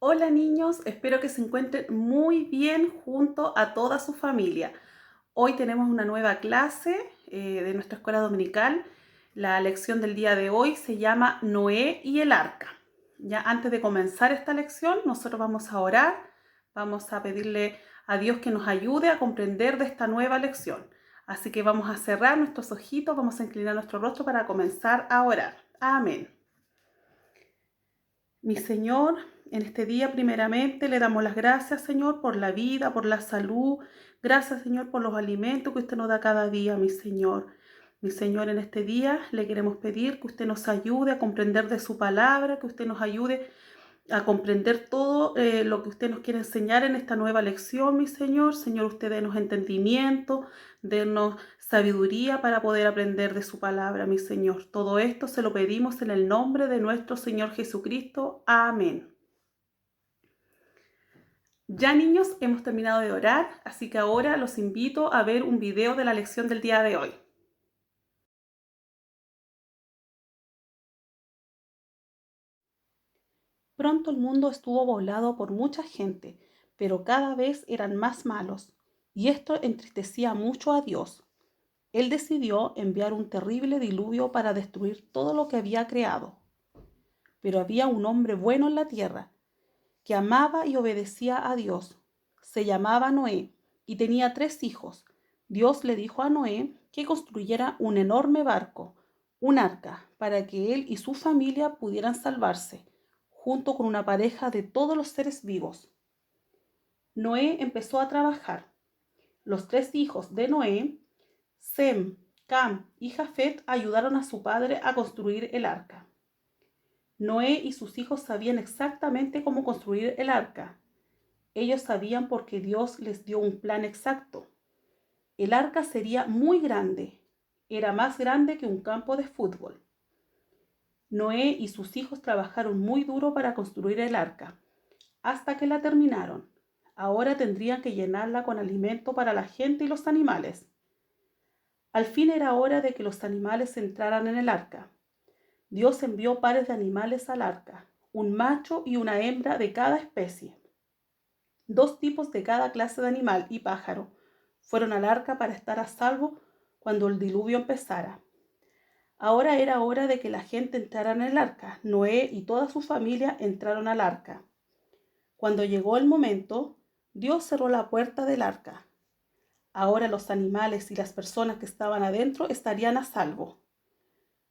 Hola niños, espero que se encuentren muy bien junto a toda su familia. Hoy tenemos una nueva clase de nuestra escuela dominical. La lección del día de hoy se llama Noé y el arca. Ya antes de comenzar esta lección, nosotros vamos a orar, vamos a pedirle a Dios que nos ayude a comprender de esta nueva lección. Así que vamos a cerrar nuestros ojitos, vamos a inclinar nuestro rostro para comenzar a orar. Amén. Mi Señor, en este día primeramente le damos las gracias, Señor, por la vida, por la salud. Gracias, Señor, por los alimentos que usted nos da cada día, mi Señor. Mi Señor, en este día le queremos pedir que usted nos ayude a comprender de su palabra, que usted nos ayude a comprender todo lo que usted nos quiere enseñar en esta nueva lección, mi Señor. Señor, usted denos entendimiento, denos sabiduría para poder aprender de su palabra, mi Señor. Todo esto se lo pedimos en el nombre de nuestro Señor Jesucristo. Amén. Ya niños, hemos terminado de orar, así que ahora los invito a ver un video de la lección del día de hoy. Pronto el mundo estuvo poblado por mucha gente, pero cada vez eran más malos, y esto entristecía mucho a Dios. Él decidió enviar un terrible diluvio para destruir todo lo que había creado. Pero había un hombre bueno en la tierra, que amaba y obedecía a Dios. Se llamaba Noé y tenía 3 hijos. Dios le dijo a Noé que construyera un enorme barco, un arca, para que él y su familia pudieran salvarse, junto con una pareja de todos los seres vivos. Noé empezó a trabajar. Los 3 hijos de Noé, Sem, Cam y Jafet, ayudaron a su padre a construir el arca. Noé y sus hijos sabían exactamente cómo construir el arca. Ellos sabían porque Dios les dio un plan exacto. El arca sería muy grande. Era más grande que un campo de fútbol. Noé y sus hijos trabajaron muy duro para construir el arca, hasta que la terminaron. Ahora tendrían que llenarla con alimento para la gente y los animales. Al fin era hora de que los animales entraran en el arca. Dios envió pares de animales al arca, un macho y una hembra de cada especie. 2 tipos de cada clase de animal y pájaro fueron al arca para estar a salvo cuando el diluvio empezara. Ahora era hora de que la gente entrara en el arca. Noé y toda su familia entraron al arca. Cuando llegó el momento, Dios cerró la puerta del arca. Ahora los animales y las personas que estaban adentro estarían a salvo.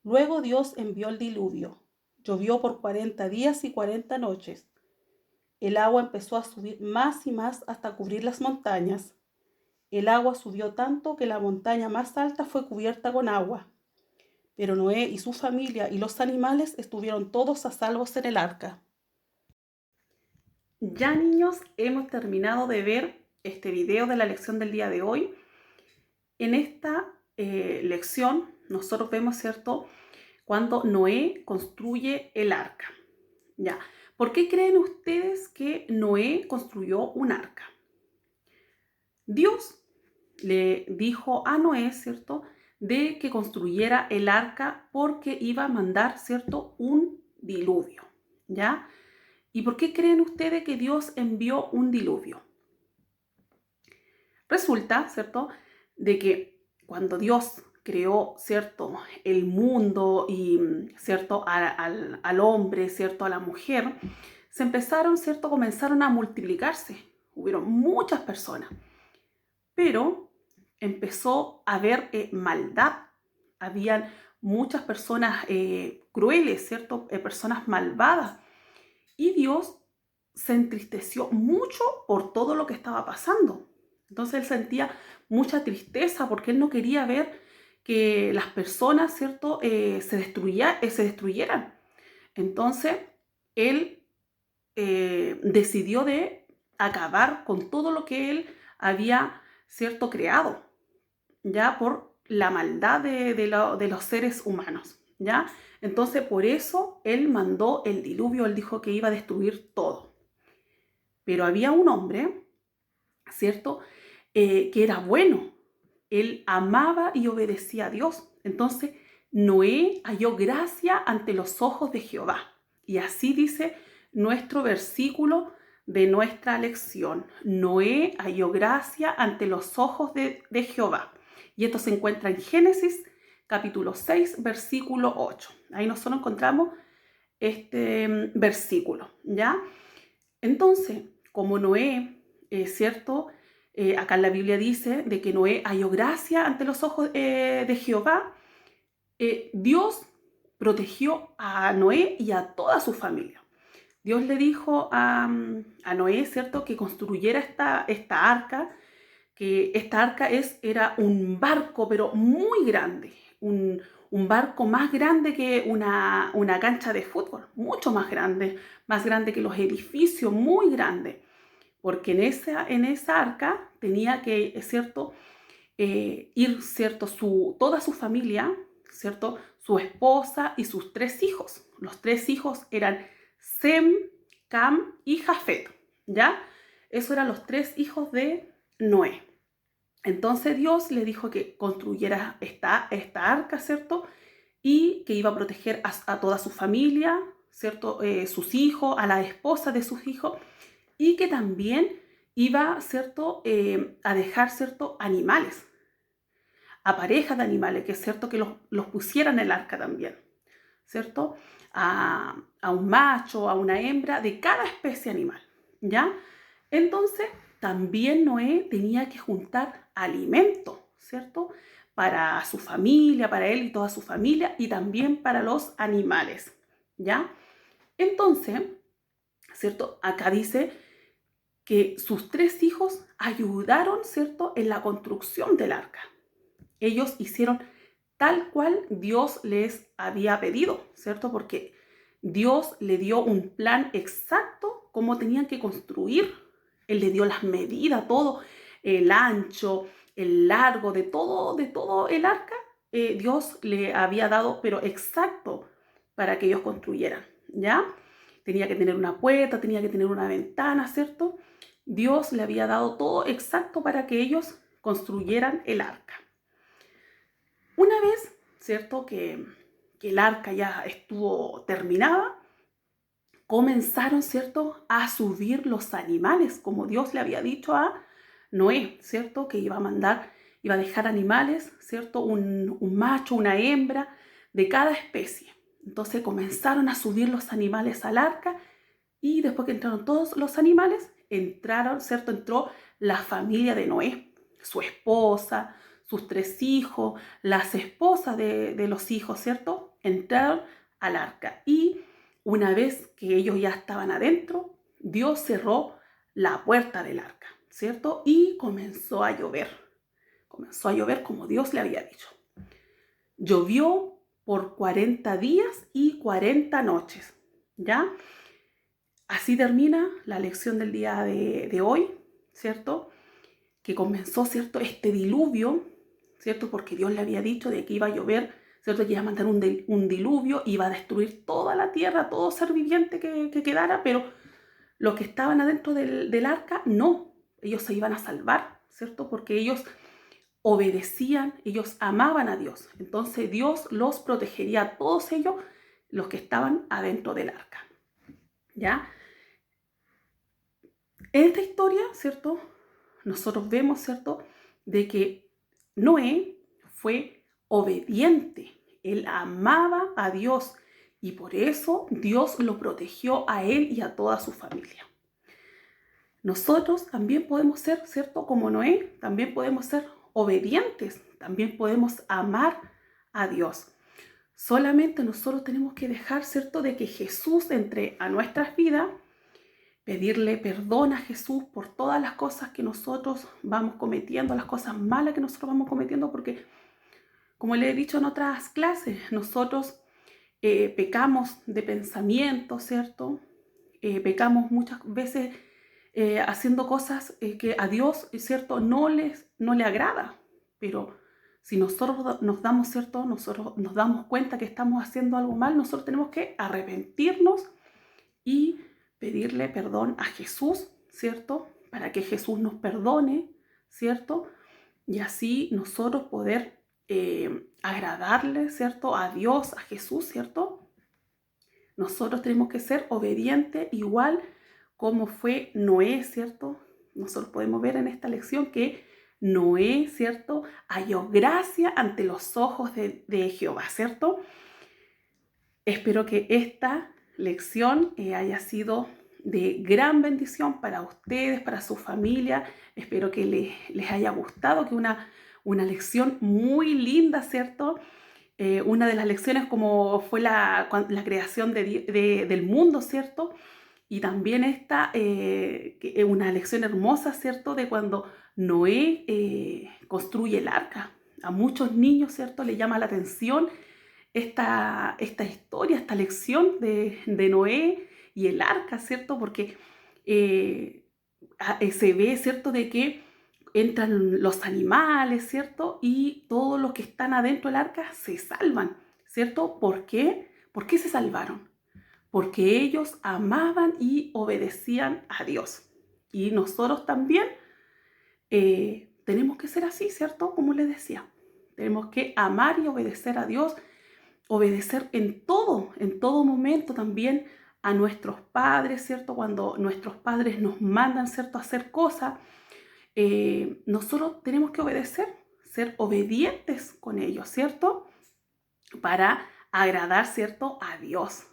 Luego Dios envió el diluvio. Llovió por 40 días y 40 noches. El agua empezó a subir más y más hasta cubrir las montañas. El agua subió tanto que la montaña más alta fue cubierta con agua. Pero Noé y su familia y los animales estuvieron todos a salvo en el arca. Ya niños, hemos terminado de ver este video de la lección del día de hoy. En esta lección nosotros vemos, ¿cierto?, cuando Noé construye el arca. Ya. ¿Por qué creen ustedes que Noé construyó un arca? Dios le dijo a Noé, ¿cierto?, de que construyera el arca porque iba a mandar, ¿cierto?, un diluvio, ¿ya? ¿Y por qué creen ustedes que Dios envió un diluvio? Resulta, ¿cierto?, de que cuando Dios creó, ¿cierto?, el mundo y, ¿cierto?, al hombre, ¿cierto?, a la mujer, se empezaron, ¿cierto?, comenzaron a multiplicarse. Hubieron muchas personas, pero empezó a haber maldad. Habían muchas personas crueles, ¿cierto?, personas malvadas. Y Dios se entristeció mucho por todo lo que estaba pasando. Entonces él sentía mucha tristeza porque él no quería ver que las personas, ¿cierto?, se destruyeran. Entonces él decidió de acabar con todo lo que él había, ¿cierto?, creado, ya por la maldad de los seres humanos, ¿ya? Entonces por eso él mandó el diluvio, él dijo que iba a destruir todo. Pero había un hombre, ¿cierto?, que era bueno. Él amaba y obedecía a Dios. Entonces Noé halló gracia ante los ojos de Jehová. Y así dice nuestro versículo de nuestra lección. Noé halló gracia ante los ojos de Jehová. Y esto se encuentra en Génesis capítulo 6, versículo 8. Ahí nosotros encontramos este versículo, ¿ya? Entonces, como Noé, ¿cierto? Acá en la Biblia dice de que Noé halló gracia ante los ojos de Jehová. Dios protegió a Noé y a toda su familia. Dios le dijo a Noé, ¿cierto?, que construyera esta arca, que esta arca era un barco, pero muy grande, un barco más grande que una cancha de fútbol, mucho más grande que los edificios, muy grande, porque en esa arca tenía que, ¿cierto?, ir, ¿cierto?, toda su familia, ¿cierto?, su esposa y sus 3 hijos. Los 3 hijos eran Sem, Cam y Jafet, ¿ya? Esos eran los 3 hijos de Noé. Entonces Dios le dijo que construyera esta arca, ¿cierto? Y que iba a proteger a toda su familia, ¿cierto? Sus hijos, a la esposa de sus hijos, y que también iba, ¿cierto?, a dejar, ¿cierto?, animales, a parejas de animales, que es cierto que los pusieran en el arca también, ¿cierto? A un macho, a una hembra de cada especie animal, ¿ya? Entonces, también Noé tenía que juntar alimento, ¿cierto?, para su familia, para él y toda su familia, y también para los animales, ¿ya? Entonces, ¿cierto? Acá dice que sus 3 hijos ayudaron, ¿cierto?, en la construcción del arca. Ellos hicieron tal cual Dios les había pedido, ¿cierto? Porque Dios le dio un plan exacto cómo tenían que construir. Él le dio las medidas, todo, el ancho, el largo, de todo el arca. Dios le había dado, pero exacto, para que ellos construyeran, ¿ya? Tenía que tener una puerta, tenía que tener una ventana, ¿cierto? Dios le había dado todo exacto para que ellos construyeran el arca. Una vez, ¿cierto?, que el arca ya estuvo terminada, comenzaron, ¿cierto?, a subir los animales, como Dios le había dicho a Noé, ¿cierto?, que iba a dejar animales, ¿cierto?, un macho, una hembra de cada especie. Entonces comenzaron a subir los animales al arca, y después que entraron todos los animales, entró la familia de Noé, su esposa, sus 3 hijos, las esposas de los hijos, ¿cierto? Entraron al arca. Y una vez que ellos ya estaban adentro, Dios cerró la puerta del arca, ¿cierto? Y comenzó a llover. Comenzó a llover como Dios le había dicho. Llovió por 40 días y 40 noches, ¿ya? Así termina la lección del día de hoy, ¿cierto? Que comenzó, ¿cierto?, este diluvio, ¿cierto? Porque Dios le había dicho de que iba a llover, ¿cierto? Que iba a mandar un diluvio, iba a destruir toda la tierra, todo ser viviente que quedara, pero los que estaban adentro del arca, no. Ellos se iban a salvar, ¿cierto? Porque ellos obedecían, ellos amaban a Dios. Entonces Dios los protegería a todos ellos, los que estaban adentro del arca, ¿ya? En esta historia, ¿cierto?, nosotros vemos, ¿cierto?, de que Noé fue obediente. Él amaba a Dios y por eso Dios lo protegió a él y a toda su familia. Nosotros también podemos ser, ¿cierto?, como Noé, también podemos ser obedientes, también podemos amar a Dios. Solamente nosotros tenemos que dejar, ¿cierto?, de que Jesús entre a nuestras vidas, pedirle perdón a Jesús por todas las cosas que nosotros vamos cometiendo, las cosas malas que nosotros vamos cometiendo, porque, como le he dicho en otras clases, nosotros pecamos de pensamiento, ¿cierto? Pecamos muchas veces haciendo cosas que a Dios, ¿cierto?, no le agrada. Pero si nosotros nos damos, ¿cierto?, nosotros nos damos cuenta que estamos haciendo algo mal, nosotros tenemos que arrepentirnos y pedirle perdón a Jesús, ¿cierto? Para que Jesús nos perdone, ¿cierto? Y así nosotros poder agradarle, ¿cierto?, a Dios, a Jesús, ¿cierto? Nosotros tenemos que ser obedientes igual como fue Noé, ¿cierto? Nosotros podemos ver en esta lección que Noé, ¿cierto?, halló gracia ante los ojos de Jehová, ¿cierto? Espero que esta lección haya sido de gran bendición para ustedes, para su familia. Espero que les haya gustado, que una lección muy linda, ¿cierto? Una de las lecciones como fue la creación del mundo, ¿cierto? Y también esta, una lección hermosa, ¿cierto? De cuando Noé construye el arca. A muchos niños, ¿cierto?, le llama la atención esta historia, esta lección de Noé y el arca, ¿cierto? Porque se ve, ¿cierto?, de que entran los animales, ¿cierto? Y todos los que están adentro del arca se salvan, ¿cierto? ¿Por qué? ¿Por qué se salvaron? Porque ellos amaban y obedecían a Dios. Y nosotros también tenemos que ser así, ¿cierto? Como les decía, tenemos que amar y obedecer a Dios, obedecer en todo momento también a nuestros padres, ¿cierto? Cuando nuestros padres nos mandan, ¿cierto?, a hacer cosas, nosotros tenemos que obedecer, ser obedientes con ellos, ¿cierto? Para agradar, ¿cierto?, a Dios.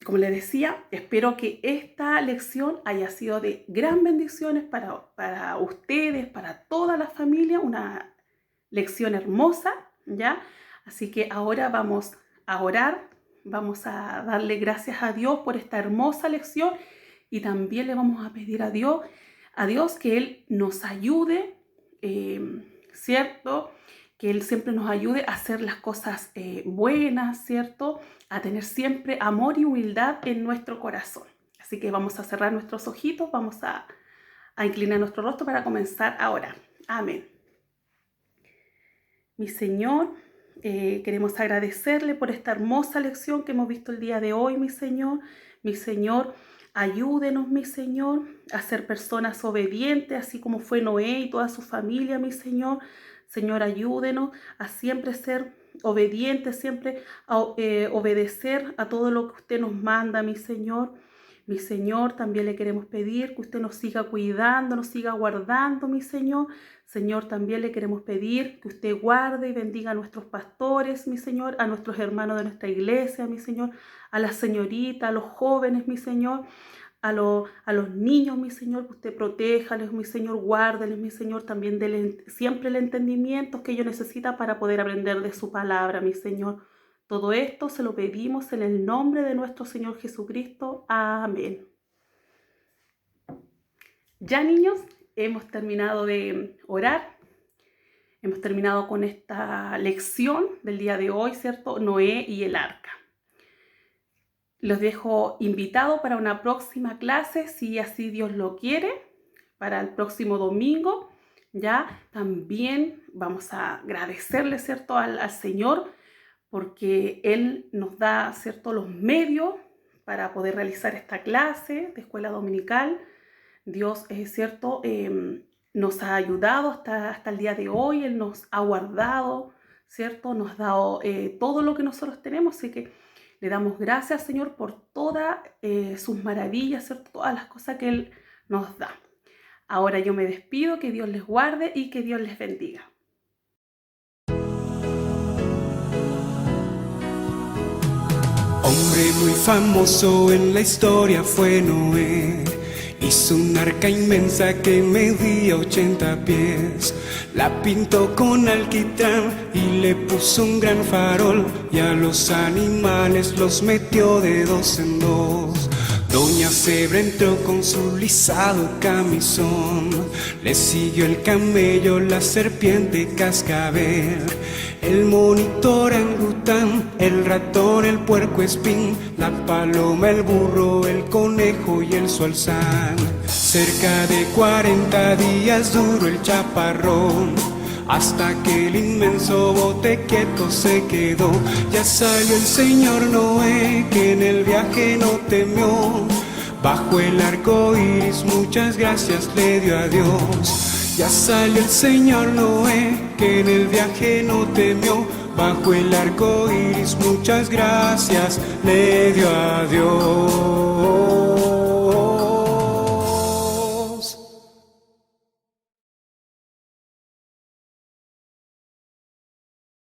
Como les decía, espero que esta lección haya sido de gran bendiciones para ustedes, para toda la familia, una lección hermosa, ¿ya? Así que ahora vamos a orar, vamos a darle gracias a Dios por esta hermosa lección y también le vamos a pedir a Dios que Él nos ayude, ¿cierto? Que Él siempre nos ayude a hacer las cosas buenas, ¿cierto? A tener siempre amor y humildad en nuestro corazón. Así que vamos a cerrar nuestros ojitos, vamos a inclinar nuestro rostro para comenzar a orar. Amén. Mi Señor, queremos agradecerle por esta hermosa lección que hemos visto el día de hoy, mi Señor. Mi Señor, ayúdenos, mi Señor, a ser personas obedientes, así como fue Noé y toda su familia, mi Señor. Señor, ayúdenos a siempre ser obedientes, siempre a obedecer a todo lo que usted nos manda, mi Señor. Mi Señor, también le queremos pedir que usted nos siga cuidando, nos siga guardando, mi Señor. Señor, también le queremos pedir que usted guarde y bendiga a nuestros pastores, mi Señor, a nuestros hermanos de nuestra iglesia, mi Señor, a las señoritas, a los jóvenes, mi Señor, a los niños, mi Señor, que usted protéjales, mi Señor, guárdeles, mi Señor, también denle siempre el entendimiento que ellos necesitan para poder aprender de su palabra, mi Señor. Todo esto se lo pedimos en el nombre de nuestro Señor Jesucristo. Amén. Ya, niños, hemos terminado de orar. Hemos terminado con esta lección del día de hoy, ¿cierto? Noé y el arca. Los dejo invitados para una próxima clase, si así Dios lo quiere, para el próximo domingo. Ya también vamos a agradecerle, ¿cierto?, al Señor, porque Él nos da, ¿cierto?, los medios para poder realizar esta clase de escuela dominical. Dios, es cierto, nos ha ayudado hasta el día de hoy. Él nos ha guardado, ¿cierto? Nos ha dado todo lo que nosotros tenemos. Así que le damos gracias, Señor, por todas sus maravillas, ¿cierto? Todas las cosas que Él nos da. Ahora yo me despido, que Dios les guarde y que Dios les bendiga. Hombre muy famoso en la historia fue Noé. Hizo un arca inmensa que medía 80 pies. La pintó con alquitrán y le puso un gran farol. Y a los animales los metió de dos en dos. Doña Zebra entró con su lisado camisón. Le siguió el camello, la serpiente cascabel, el monito orangután, el ratón, el puerco espín, la paloma, el burro, el conejo y el zorzal. Cerca de 40 días duró el chaparrón, hasta que el inmenso bote quieto se quedó. Ya salió el señor Noé, que en el viaje no temió. Bajo el arco iris muchas gracias le dio a Dios. Ya salió el señor Noé, que en el viaje no temió. bajo el arco iris muchas gracias le dio a Dios.